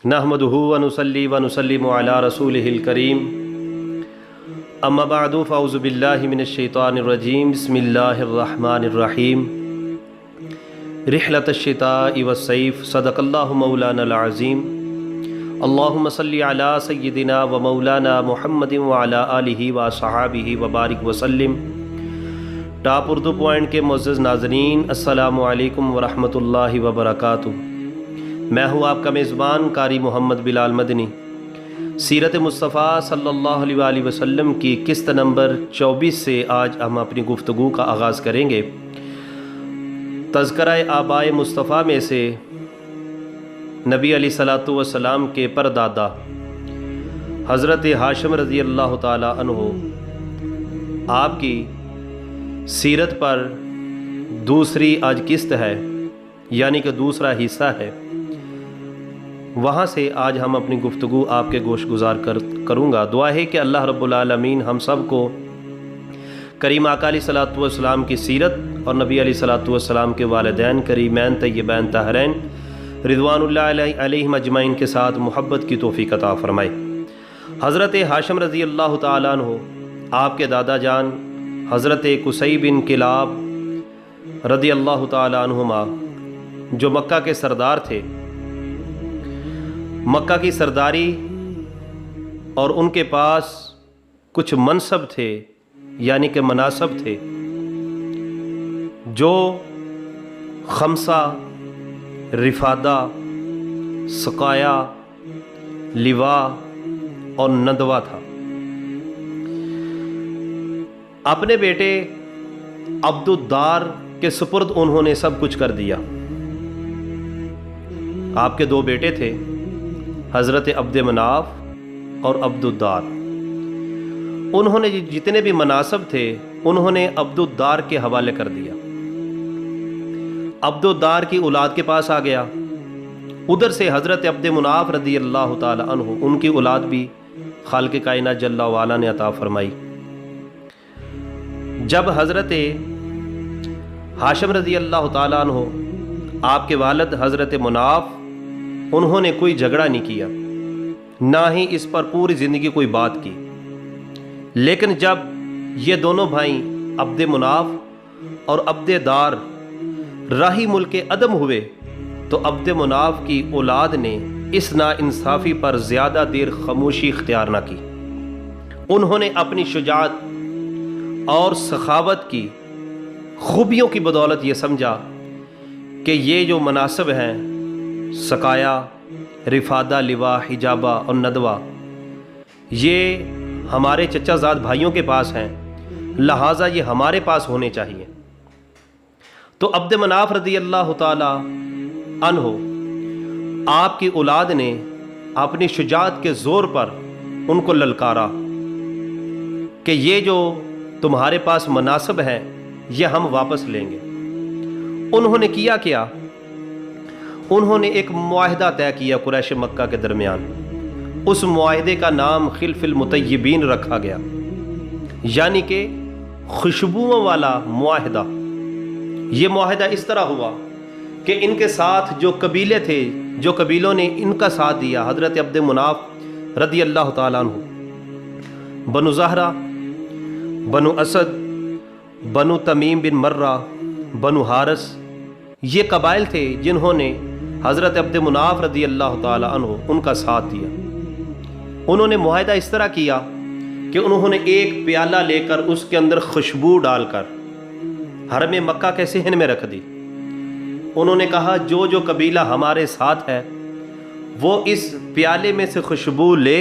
नहमदुहु व नुसल्ली व नुसल्लिमु अला रसूलिहिल करीम अम्मा बअदु फ़अऊज़ु बिल्लाहि मिनश शैतानिर रजीम बिस्मिल्लाहिर रहमानिर रहीम रिहलतश शिताइ वस्सैफ सदक़ल्लाहु मौलानल अज़ीम अल्लाहुम्मा सल्लि अला सय्यिदिना व मौलाना मुहम्मदिन व अला आलिहि व अस्हाबिहि व बारिक व सल्लिम। टॉप उर्दू पॉइंट के मुअज़्ज़ज़ नाज़रीन, अस्सलामु अलैकुम व रहमतुल्लाहि व बरकातुहू। मैं हूँ आपका मेज़बान कारी मोहम्मद बिलाल मदनी। सीरत मुस्तफ़ा सल्लल्लाहु अलैहि वसल्लम की किस्त नंबर 24 से आज हम अपनी गुफ्तगू का आगाज़ करेंगे। तज़किरा आबाए मुस्तफ़ा में से नबी अलैहिस्सलातु वस्सलाम के परदादा हज़रत हाशिम रज़ी अल्लाह ताला अन्हु आपकी सीरत पर दूसरी आज किस्त है, यानी कि दूसरा हिस्सा है। वहाँ से आज हम अपनी गुफ्तगू आपके गोश गुजार करूँगा। दुआ है कि अल्लाह रब्बुल आलमीन हम सब को करीम आका अलैहिस्सलातु वस्सलाम की सीरत और नबी अलैहिस्सलातु वस्सलाम के वालिदैन करीमैन तय्यबैन ताहरैन रिज़वानुल्लाहि अलैहिम अजमईन के साथ मोहब्बत की तौफ़ीक़ अता फ़रमाए। हज़रत हाशिम रज़ी अल्लाह ताला अन्हु आपके दादा जान हज़रत कुसै बिन किलाब रज़ी अल्लाह ताला अन्हुमा जो मक्का के सरदार थे, मक्का की सरदारी और उनके पास कुछ मनसब थे यानी कि मनासब थे, जो खमसा, रिफादा, सकाया, लिवा और नदवा था। अपने बेटे अब्दुद्दार के सुपुर्द उन्होंने सब कुछ कर दिया। आपके दो बेटे थे, हज़रत अब्द मनाफ और अब्दुद्दार। उन्होंने जितने भी मनासब थे उन्होंने अब्दुद्दार के हवाले कर दिया। अब्दुद्दार की औलाद के पास आ गया। उधर से हज़रत अब्द मनाफ रज़ी अल्लाह ताला अन्हु उनकी औलाद भी खालिक़ कायनात जल्ला वाला ने अता फरमाई। जब हज़रत हाशिम रज़ी अल्लाह ताला अन्हु आपके वालिद हज़रत मुनाफ उन्होंने कोई झगड़ा नहीं किया, ना ही इस पर पूरी ज़िंदगी कोई बात की। लेकिन जब ये दोनों भाई अब्द मुनाफ और अब्देदार राही मुल्क अदम हुए तो अब्द मुनाफ की औलाद ने इस नाइंसाफ़ी पर ज़्यादा देर खामोशी इख्तियार ना की। उन्होंने अपनी शुजाअत और सखावत की खूबियों की बदौलत ये समझा कि ये जो मनासब हैं सकाया, रिफादा, लिवा, हिजाबा और नदवा, ये हमारे चचाजाद भाइयों के पास हैं, लिहाजा ये हमारे पास होने चाहिए। तो अब्द मनाफ रज़ी अल्लाह ताला अन्हु आपकी औलाद ने अपनी शुजाअत के ज़ोर पर उनको ललकारा कि ये जो तुम्हारे पास मनासब हैं ये हम वापस लेंगे। उन्होंने किया क्या? उन्होंने एक मुआहिदा तय किया कुरैश मक्का के दरमियान। उस मुआहिदे का नाम खिल्फुल मुतय्यबीन रखा गया, यानी कि खुशबुओं वाला मुआहिदा। ये मुआहिदा इस तरह हुआ कि इनके साथ जो कबीले थे, जो कबीलों ने इनका साथ दिया, हज़रत अब्द मुनाफ रज़ी अल्लाह ताला अन्हु, बनु ज़हरा, बनु असद, बनु तमीम बिन मर्रा, बनु हारिस, ये कबाइल थे जिन्होंने हज़रत अब्द मुनाफ रज़ी अल्लाह ताला अन्हु उनका साथ दिया। उन्होंने मुआहिदा इस तरह किया कि उन्होंने एक प्याला लेकर उसके अंदर खुशबू डालकर हरम मक्का के सहन में रख दी। उन्होंने कहा जो जो कबीला हमारे साथ है वो इस प्याले में से खुशबू ले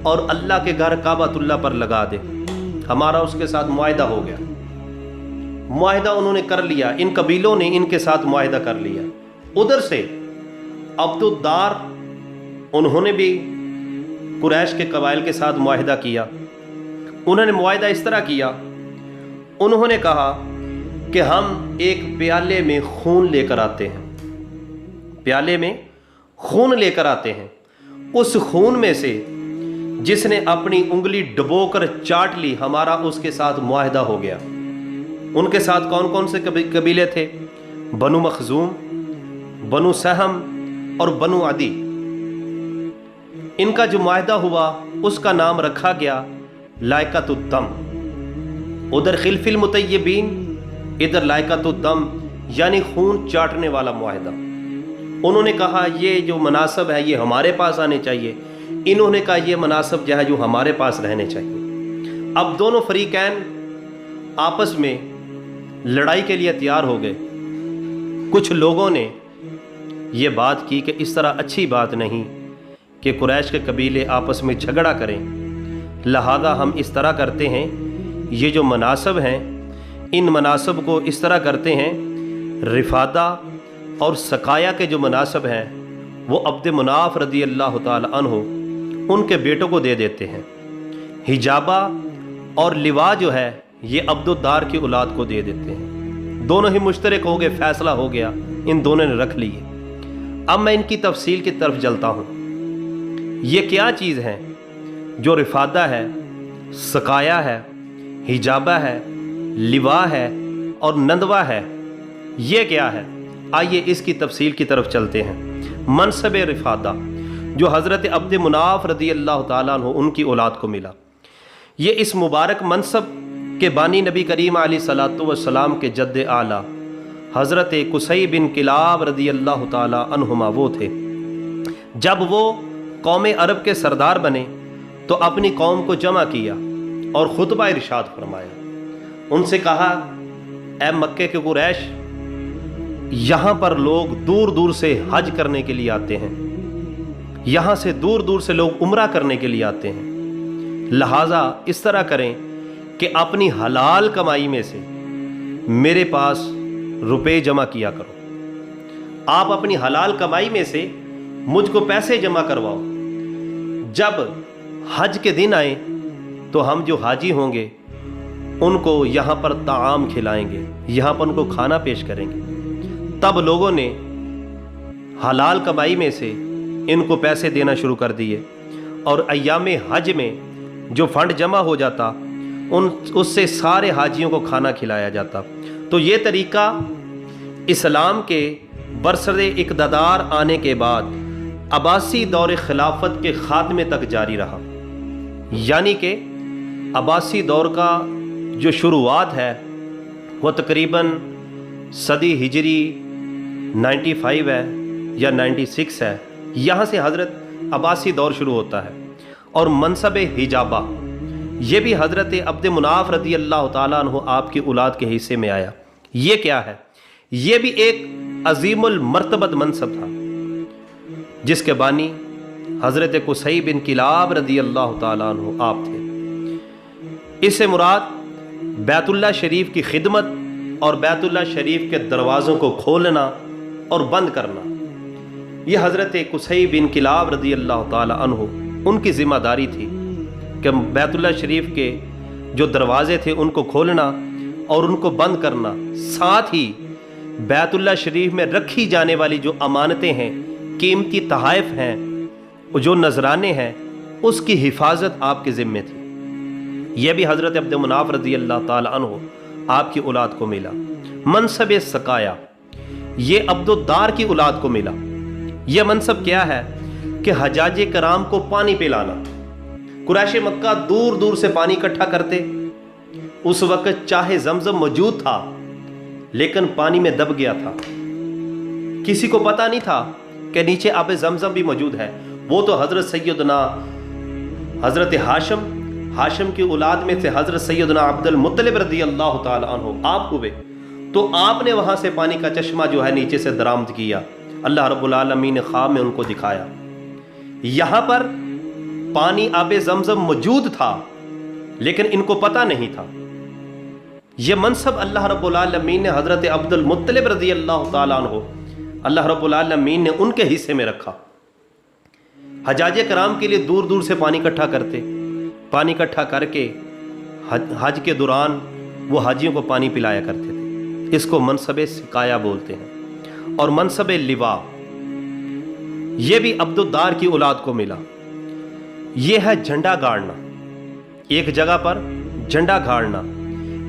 और अल्लाह के घर काबतुल्लाह पर लगा दे। हमारा उसके साथ मुआहिदा हो गया। मुआहिदा उन्होंने कर लिया, इन कबीलों ने इनके साथ मुआहिदा कर लिया। उधर से अब्दुद्दार उन्होंने भी कुरैश के कबाइल के साथ मुआहिदा किया। उन्होंने मुआहिदा इस तरह किया, उन्होंने कहा कि हम एक प्याले में खून लेकर आते हैं, प्याले में खून लेकर आते हैं। उस खून में से जिसने अपनी उंगली डुबोकर चाट ली, हमारा उसके साथ मुआहिदा हो गया। उनके साथ कौन कौन से कबीले थे? बनु मखजूम, बनु सहम और बनु अदी। इनका जो मुआहदा हुआ उसका नाम रखा गया लायकातुद्दम। उधर खिलफिल मुतय्यबीन, इधर लायकातुद्दम यानी खून चाटने वाला मुआहदा। उन्होंने कहा ये जो मनासब है ये हमारे पास आने चाहिए, इन्होंने कहा ये मनासब जो है जो हमारे पास रहने चाहिए। अब दोनों फरीकैन आपस में लड़ाई के लिए तैयार हो गए। कुछ लोगों ने ये बात की कि इस तरह अच्छी बात नहीं कि कुरैश के कबीले आपस में झगड़ा करें, लिहाजा हम इस तरह करते हैं, ये जो मनासब हैं इन मनासब को इस तरह करते हैं, रिफादा और सकाया के जो मनासब हैं वो अब्द मुनाफ रदी अल्लाह ताला अन्हु उनके बेटों को दे देते हैं। हिजाबा और लिवा जो है ये अब्दुद्दार की औलाद को दे देते हैं। दोनों ही मुश्तरक हो गए, फैसला हो गया, इन दोनों ने रख लिए। अब मैं इनकी तफसील की तरफ चलता हूँ। ये क्या चीज़ है जो रिफादा है, सकाया है, हिजाबा है, लिवा है और नंदवा है, ये क्या है? आइए इसकी तफसील की तरफ चलते हैं। मनसब रिफादा जो हज़रत अब्द मुनाफ रदी अल्लाह ताला अन्हु उनकी औलाद को मिला, ये इस मुबारक मनसब के बानी नबी करीम अलैहिस्सलातु वस्सलाम के जद्द आला हज़रत कुसै बिन किलाब रदी अल्लाह ताला अन्हुमा वो थे। जब वो कौम अरब के सरदार बने तो अपनी कौम को जमा किया और खुतबा इरशाद फरमाया। उनसे कहा, ऐ मक्के के कुरैश, यहाँ पर लोग दूर दूर से हज करने के लिए आते हैं, यहाँ से दूर दूर से लोग उम्रा करने के लिए आते हैं, लिहाजा इस तरह करें कि अपनी हलाल कमाई में से मेरे पास रुपए जमा किया करो। आप अपनी हलाल कमाई में से मुझको पैसे जमा करवाओ। जब हज के दिन आए तो हम जो हाजी होंगे उनको यहाँ पर ताआम खिलाएंगे, यहाँ पर उनको खाना पेश करेंगे। तब लोगों ने हलाल कमाई में से इनको पैसे देना शुरू कर दिए और अय्यामे हज में जो फंड जमा हो जाता उससे सारे हाजियों को खाना खिलाया जाता। तो ये तरीका इस्लाम के बरसरे इक़्तिदार आने के बाद अब्बासी दौर खिलाफत के ख़ात्मे तक जारी रहा। यानी कि अब्बासी दौर का जो शुरुआत है वो तकरीबन सदी हिजरी 95 है या 96 है, यहाँ से हज़रत अब्बासी दौर शुरू होता है। और मनसब हिजाबा ये भी हज़रत अब्द मुनाफ रदी अल्लाह ताला अन्हु आपकी औलाद के हिस्से में आया। ये क्या है? ये भी एक अजीमुल मर्तबत मनसब था जिसके बानी हज़रत कुसै बिन किलाब रदी अल्लाह ताला अन्हु आप थे। इससे मुराद बैतुल्लाह शरीफ की खिदमत और बैतुल्लाह शरीफ के दरवाज़ों को खोलना और बंद करना, यह हज़रत कुसै बिन किलाब रदी अल्लाह ताला अन्हु उनकी ज़िम्मेदारी थी कि बैतुल्लाह शरीफ के जो दरवाज़े थे उनको खोलना और उनको बंद करना, साथ ही बैतुल्लाह शरीफ में रखी जाने वाली जो अमानतें हैं, कीमती तहाइफ हैं, जो नजराने हैं, उसकी हिफाजत आपके ज़िम्मे थी। यह भी हज़रत अब्द मुनाफ रज़ी अल्लाह ताला अन्हु आपकी औलाद को मिला। मनसब सकाया ये अब्दुद्दार की औलाद को मिला। यह मनसब क्या है कि हजाजे कराम को पानी पिलाना। कुरैश मक्का दूर दूर से पानी इकट्ठा करते। उस वक्त चाहे जमजम मौजूद था लेकिन पानी में दब गया था, किसी को पता नहीं था कि नीचे आब जमजम भी मौजूद है। वो तो हज़रत सैयदना हज़रत हाशिम की औलाद में से हज़रत सैयदना अब्दुल मुत्तलिब रज़ी अल्लाह ताला अन्हु आप हुए, तो आपने वहाँ से पानी का चश्मा जो है नीचे से दरामद किया। अल्लाह रब्बुल आलमीन ने ख्वाब में उनको दिखाया। यहाँ पर पानी आब जमजम मौजूद था लेकिन इनको पता नहीं था। यह मनसब अल्लाह रब्बुल आलमीन ने हज़रत अब्दुल मुत्तलिब रज़ी अल्लाह ताला अन्हु अल्लाह रब्बुल आलमीन ने उनके हिस्से में रखा। हजाजे कराम के लिए दूर दूर से पानी इकट्ठा करते, पानी इकट्ठा करके हज के दौरान वो हाजियों को पानी पिलाया करते थे। इसको मनसब सिकाया बोलते हैं। और मनसब लिवा ये भी अब्दुद्दार की औलाद को मिला। ये है झंडा गाड़ना, एक जगह पर झंडा गाड़ना।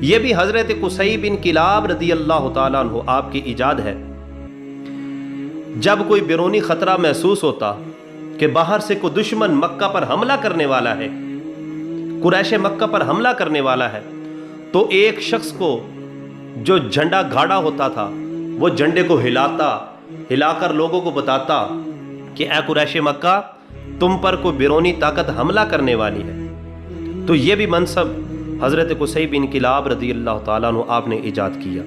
यह भी हज़रत कुसै बिन किलाब रज़ी अल्लाह ताला अन्हु आपकी इजाद है। जब कोई बैरूनी ख़तरा महसूस होता کہ باہر سے کوئی دشمن مکہ پر حملہ کرنے والا ہے، قریش مکہ پر حملہ کرنے والا ہے، تو ایک شخص کو جو جھنڈا گاڑا ہوتا تھا وہ جھنڈے کو ہلا کر لوگوں کو بتاتا کہ اے قریش مکہ، تم پر کوئی بیرونی طاقت حملہ کرنے والی ہے۔ تو یہ بھی منصب حضرت قصی بن کلاب رضی اللہ تعالیٰ عنہ آپ نے ایجاد کیا۔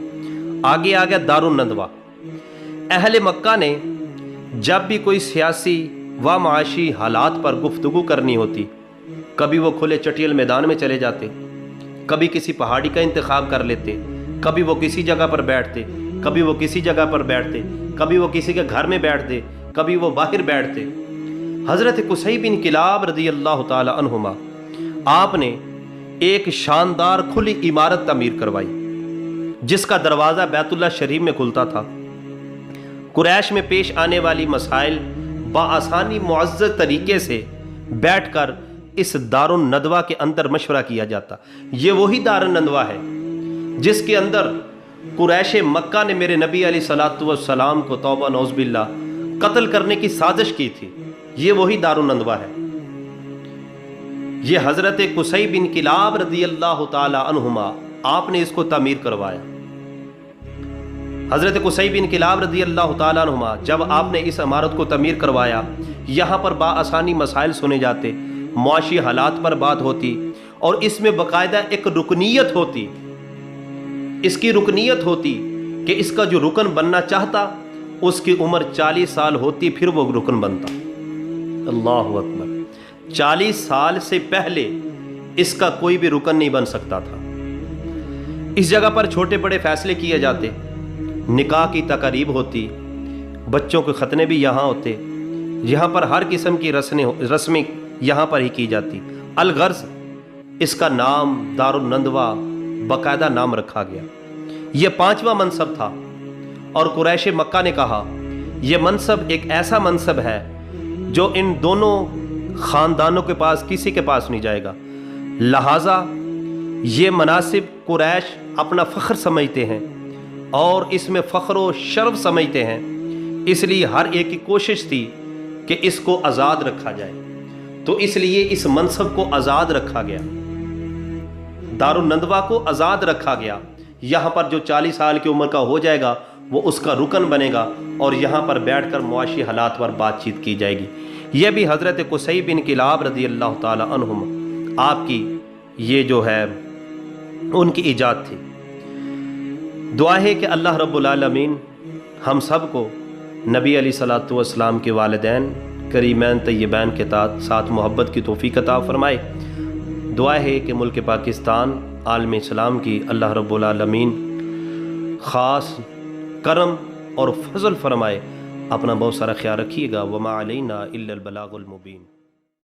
آگے آ گیا دار الندوہ۔ اہل مکہ نے جب بھی کوئی سیاسی و معاشی حالات پر گفتگو کرنی ہوتی، کبھی وہ کھلے چٹیل میدان میں چلے جاتے، کبھی کسی پہاڑی کا انتخاب کر لیتے، کبھی وہ کسی جگہ پر بیٹھتے، کبھی وہ کسی جگہ پر بیٹھتے، کبھی وہ کسی کے گھر میں بیٹھتے، کبھی وہ باہر بیٹھتے۔ حضرت قصی بن کلاب رضی اللہ تعالی عنہما آپ نے ایک شاندار کھلی عمارت تعمیر کروائی جس کا دروازہ بیت اللہ شریف میں کھلتا تھا۔ قریش میں پیش آنے والی مسائل بآسانی معزز طریقے سے بیٹھ کر اس دار الندوہ کے اندر مشورہ کیا جاتا۔ یہ وہی دار الندوہ ہے جس کے اندر قریش مکہ نے میرے نبی علیہ الصلوۃ والسلام کو توبہ نعوذ باللہ قتل کرنے کی سازش کی تھی۔ یہ وہی دار الندوہ ہے۔ یہ حضرت قصی بن کلاب رضی اللہ تعالی عنہما آپ نے اس کو تعمیر کروایا۔ حضرت قصی بن کلاب رضی اللہ تعالی عنہما جب آپ نے اس عمارت کو تعمیر کروایا، یہاں پر بآسانی مسائل سنے جاتے، معاشی حالات پر بات ہوتی، اور اس میں باقاعدہ ایک رکنیت ہوتی، اس کی رکنیت ہوتی کہ اس کا جو رکن بننا چاہتا اس کی عمر 40 سال ہوتی، پھر وہ رکن بنتا۔ اللہ اکبر! 40 سال سے پہلے اس کا کوئی بھی رکن نہیں بن سکتا تھا۔ اس جگہ پر چھوٹے بڑے فیصلے کیے جاتے، نکاح کی تقریب ہوتی، بچوں کے ختنے بھی یہاں ہوتے، یہاں پر ہر قسم کی رسمیں یہاں پر ہی کی جاتی۔ الغرض اس کا نام دار الندوہ باقاعدہ نام رکھا گیا۔ یہ 5واں منصب تھا، اور قریش مکہ نے کہا یہ منصب ایک ایسا منصب ہے جو ان دونوں خاندانوں کے پاس کسی کے پاس نہیں جائے گا، لہٰذا یہ مناسب قریش اپنا فخر سمجھتے ہیں اور اس میں فخر و شرف سمجھتے ہیں، اس لیے ہر ایک کی کوشش تھی کہ اس کو آزاد رکھا جائے، تو اس لیے اس منصب کو آزاد رکھا گیا، دار الندوہ کو آزاد رکھا گیا۔ یہاں پر جو 40 سال کی عمر کا ہو جائے گا وہ اس کا رکن بنے گا، اور یہاں پر بیٹھ کر معاشی حالات پر بات چیت کی جائے گی۔ یہ بھی حضرت قصی بن کلاب رضی اللہ تعالی عنہم آپ کی یہ جو ہے ان کی ایجاد تھی۔ دعا ہے کہ اللہ رب العالمین ہم سب کو نبی علیہ الصلوۃ والسلام کے والدین کریمین طیبین کے ساتھ محبت کی توفیق عطا فرمائے۔ دعا ہے کہ ملک پاکستان عالم اسلام کی اللہ رب العالمین خاص کرم اور فضل فرمائے۔ اپنا بہت سارا خیال رکھیے گا۔ وما علینا الا البلاغ المبین۔